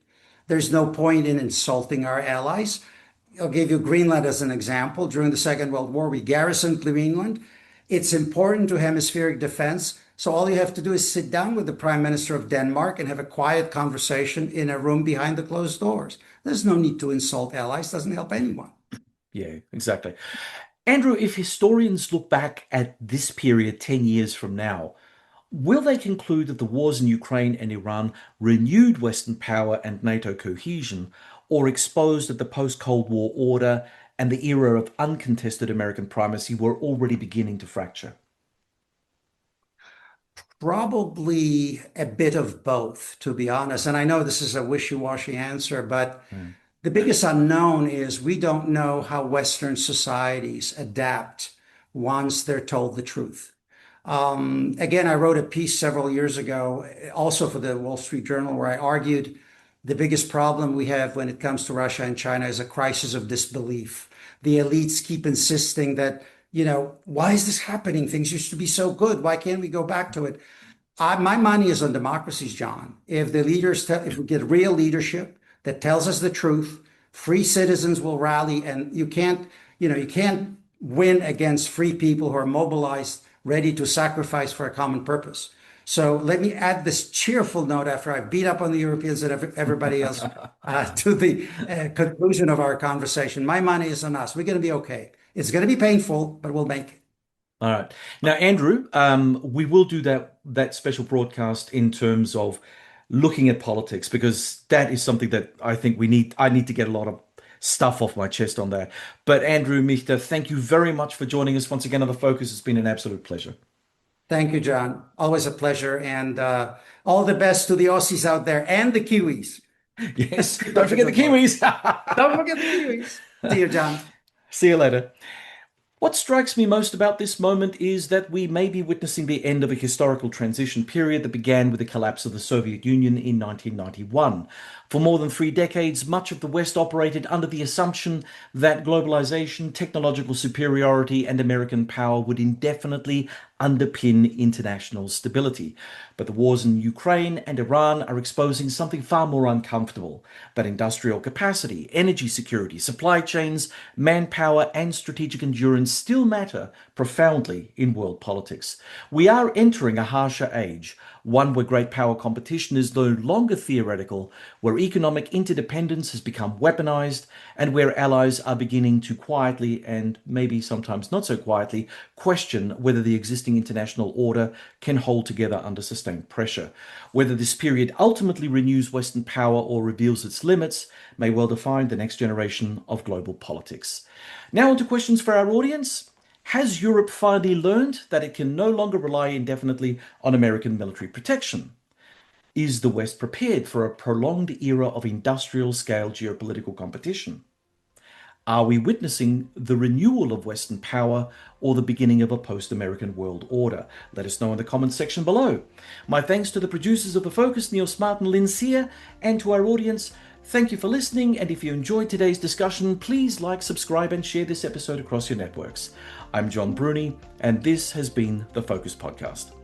There's no point in insulting our allies. I'll give you Greenland as an example. During the Second World War, we garrisoned Greenland. It's important to hemispheric defense. So all you have to do is sit down with the Prime Minister of Denmark and have a quiet conversation in a room behind the closed doors. There's no need to insult allies. Doesn't help anyone. Yeah, exactly. Andrew, if historians look back at this period 10 years from now, will they conclude that the wars in Ukraine and Iran renewed Western power and NATO cohesion, or exposed that the post-Cold War order and the era of uncontested American primacy were already beginning to fracture? Probably a bit of both, to be honest. And I know this is a wishy-washy answer, but the biggest unknown is we don't know how Western societies adapt once they're told the truth. Again, I wrote a piece several years ago, also for the Wall Street Journal, where I argued the biggest problem we have when it comes to Russia and China is a crisis of disbelief. The elites keep insisting that, why is this happening? Things used to be so good. Why can't we go back to it? My money is on democracies, John. If the leaders, if we get real leadership that tells us the truth, free citizens will rally, and you can't win against free people who are mobilized, ready to sacrifice for a common purpose. So let me add this cheerful note after I beat up on the Europeans and everybody else to the conclusion of our conversation. My money is on us. We're going to be okay. It's going to be painful, but we'll make it. All right. Now, Andrew, we will do that special broadcast in terms of looking at politics, because that is something that I think I need to get a lot of stuff off my chest on that. But Andrew, Michta, thank you very much for joining us once again on The Focus. It's been an absolute pleasure. Thank you, John. Always a pleasure. And all the best to the Aussies out there and the Kiwis. Yes. Don't forget the Kiwis. Don't forget the Kiwis. See you, John. See you later. What strikes me most about this moment is that we may be witnessing the end of a historical transition period that began with the collapse of the Soviet Union in 1991. For more than 3 decades, much of the West operated under the assumption that globalization, technological superiority, and American power would indefinitely underpin international stability. But the wars in Ukraine and Iran are exposing something far more uncomfortable: that industrial capacity, energy security, supply chains, manpower, and strategic endurance still matter profoundly in world politics. We are entering a harsher age, one where great power competition is no longer theoretical, where economic interdependence has become weaponized, and where allies are beginning to quietly, and maybe sometimes not so quietly, question whether the existing international order can hold together under sustained pressure. Whether this period ultimately renews Western power or reveals its limits may well define the next generation of global politics. Now on to questions for our audience. Has Europe finally learned that it can no longer rely indefinitely on American military protection? Is the West prepared for a prolonged era of industrial-scale geopolitical competition? Are we witnessing the renewal of Western power or the beginning of a post-American world order? Let us know in the comments section below. My thanks to the producers of The Focus, Neil Smart and Lynn Sear, and to our audience. Thank you for listening, and if you enjoyed today's discussion, please like, subscribe, and share this episode across your networks. I'm John Bruni, and this has been The Focus Podcast.